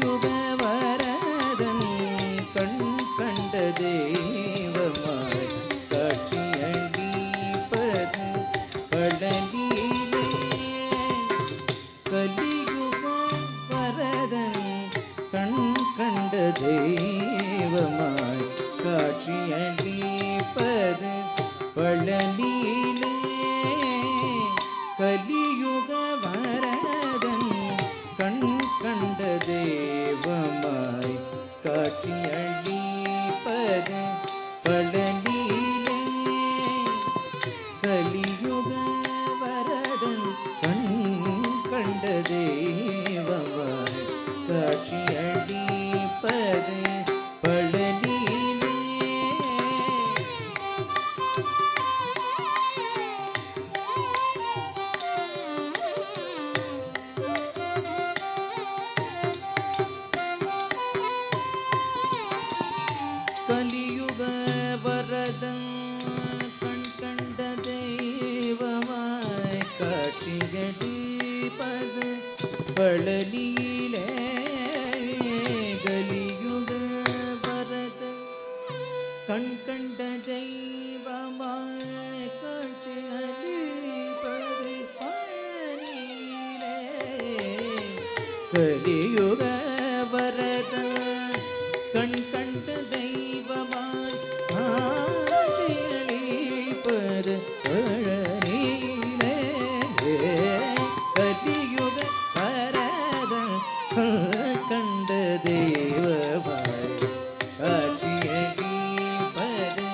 கலியுக வரதன் கண் கண்ட தெய்வமாய் காட்சியளிப்பது பழனியிலே. கலியுக வரதன் கண் கண்ட தெய்வமாய் காட்சியளிப்பது பழனியிலே. கலியுக வரதன் கண் கண்ட தெய்வமாய் காட்சியளிப்பது பழனியிலே. கலியுக வரதன் கண் கண்ட தெய்வமாய் காட்சியளிப்பது பழனியிலே. கலியுக வரதன் கண் கண்ட தெய்வமாய் காட்சியளிப்பது பழனியிலே. கலியுக வரதன் கண் கண்ட தெய்வமாய் காட்சியளிப்பது பழனியிலே. கலியுக வரதன் கண் கண்ட தெய்வமாய் காட்சியளிப்பது பழனியிலே. கலியுக வரதன் கண்ட தெய்வமாய் காட்சியளிப்பது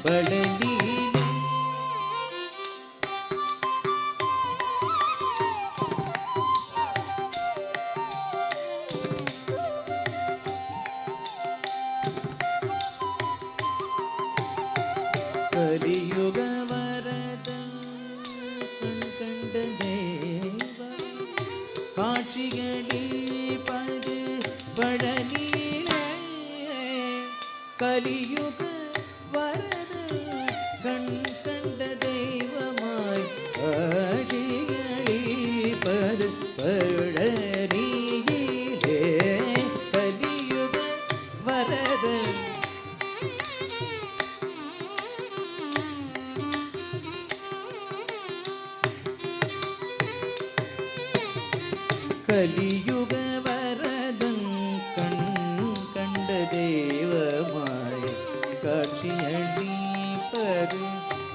பழனியிலே. கலியுக வரதன் கண் கண்ட தெய்வம் காட்சியளிப்பது பழனியிலே. கலியுக வரதன் கண் கண்ட தெய்வமாய் காட்சியளிப்பது பழனியிலே. கலியுக வரதன் கலியுக வரதன் கண் கண்ட தெய்வமாய் காட்சியளிப்பது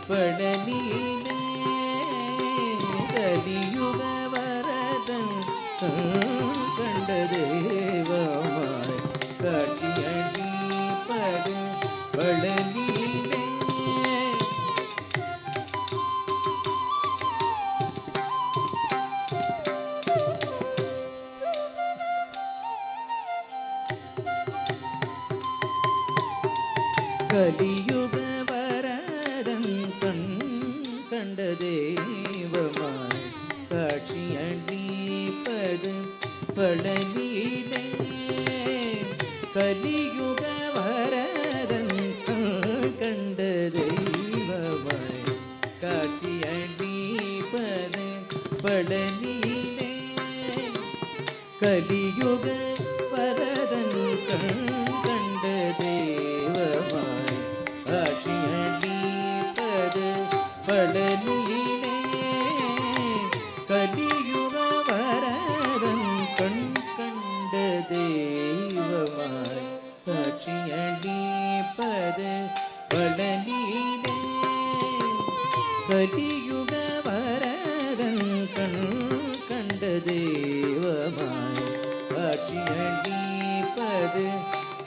பழனியிலே. கலியுக வரதன் கண்ட தெய்வமாய் காட்சியளிப்பது பழனியிலே. கலியுக வரதன் கண் கண்ட தெய்வமாய் காட்சியளிப்பது பழனியிலே. கலியுக வரதன் கண்ட தெய்வமாய் காட்சியளிப்பது பழனியிலே. கலியுக வரதன் கண்ட தெய்வமாய் காட்சியளிப்பது பழனியிலே. கலியுக வரதன் கண் கண்ட தெய்வமாய் காட்சியளிப்பது பழனியிலே. கலியுக வரதன் கண் கண்ட தெய்வமாய் காட்சியளிப்பது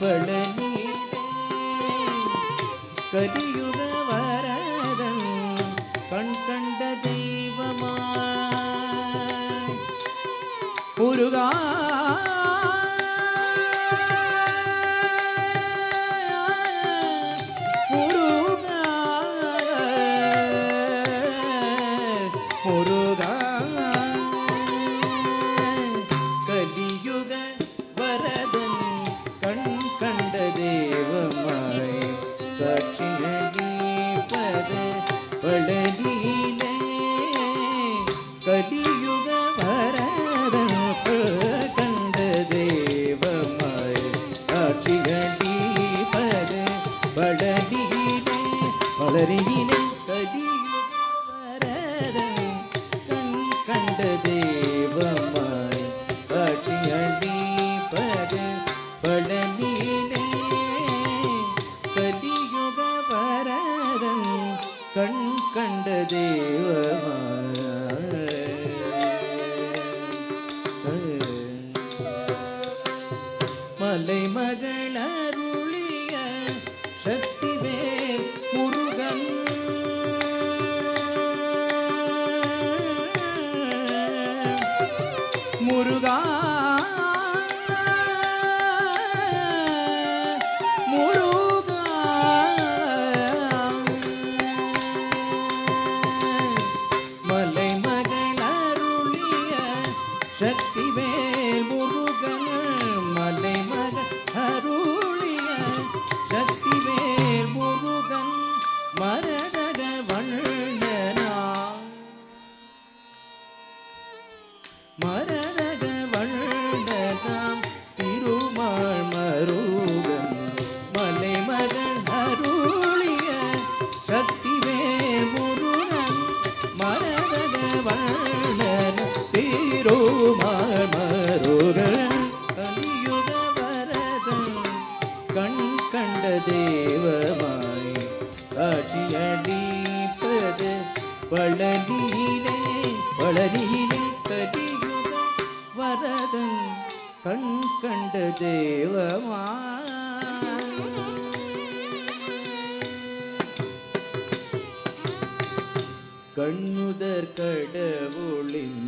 பழனியிலே. கலியுக வரதன் கண் கண்ட தெய்வமாய் முருகா முருகா முருகா. கலியுக வரதன் கண் கண்ட தெய்வமாய் காட்சியளிப்பது பழனியிலே. கலியுக வரதன் முருகா முருகா மலைமகள் அருளிய சக்திவேல் முருகன் மலைமகள் அருளிய சக்திவேல் முருகன் மரதக வண்ணனா மரதக வண்ணனாம் திருமால் மருகன் மலைமகள் அருளிய சக்திவேல் முருகன் மரதக வண்ணன் திருமால் மருகன் கலியுக வரதன் கண் கண்ட தேவமாய் காட்சியளிப்பது பழனியிலே பழனியிலே கலியுக வரதன் கண் கண்ட தேவமாய் கண்ணுதர் கடவுளின்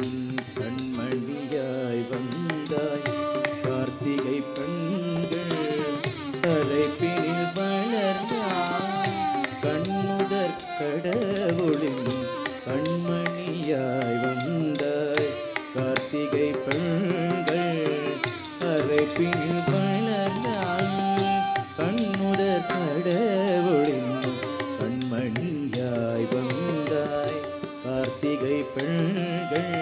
கண்மணியாய் வந்தாய் கார்த்திகை பெண்கள் தலைப்பினில் வளர்ந்தாய் கண்ணுதர் கடவுளின் கண்மணியாய் வந்தாய் கார்த்திகை பெண்கள் தலைப்பினில் வளர்ந்தாய் கண்ணுதர் கடவுளின் கண்மணியாய் வந்தாய் கார்த்திகை பெண்கள்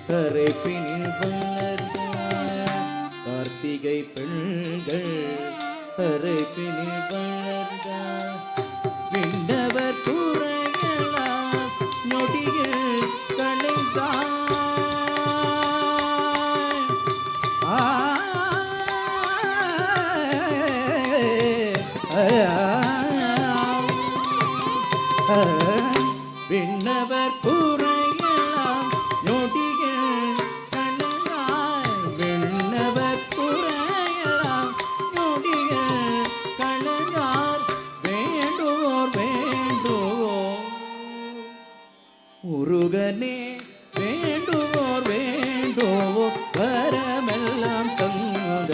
கரைப்பினில் வளர்ந்தாய் கார்த்திகை பெண்கள் கரைப்பினில் வளர்ந்தாய் விண்ணவர் குறையலாம் நொடியில் களைந்தாய் விண்ணவர் குறையலாம் நொடிகள் களைந்தாய் விண்ணவர் குறையலாம் நொடிகள் களைந்தார் வேண்டுவோர் வேண்டுவோர் முருகனே வேண்டுவோர் வேண்டுவோர் வரமெல்லாம் தந்த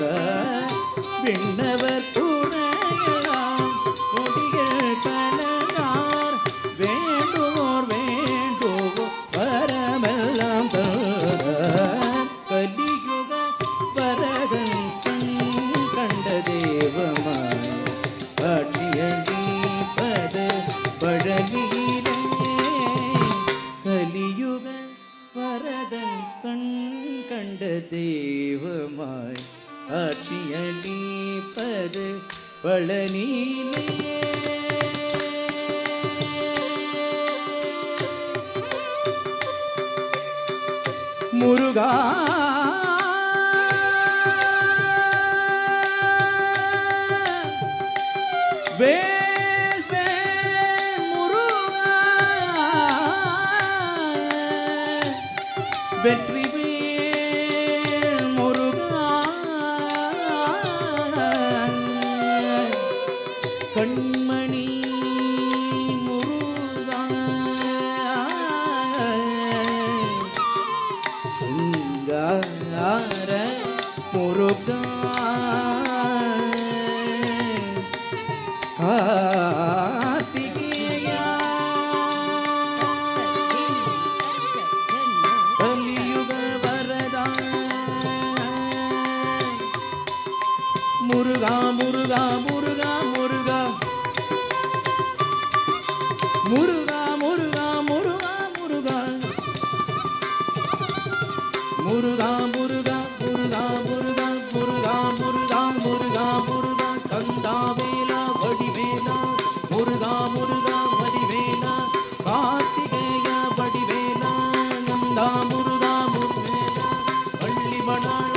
விண்ணவர் குறையலாம் நொடிகள் களைந்தார் வேண்டுவோர் வேண்டுவோர் வரமெல்லாம் தந்த கலியுக வரதன் கண் கண்ட தேவமாய் காட்சியளிப்பது பழனியிலே கலியுக வரதன் கண் கண்ட தேவமாய் காட்சியளிப்பது பழனியிலே முருகா வேல் வேல் முருகா வெற்றி வேல் முருகா கண்மணி முருகா சிங்கார முருகா கார்த்திகேயா கலியுக வரதா முருகா முருகா முருகா முருகா முருகா முருகா முருகா முருகா முருகா முருகா முருகா முருகா முருகா முருகா முருகா முருகா கந்தா வேலா வடிவேலா முருகா முருகா வடிவேலா கார்த்திகேய வடிவேலா நந்தா முருகா முருகேலா வள்ளி மணாள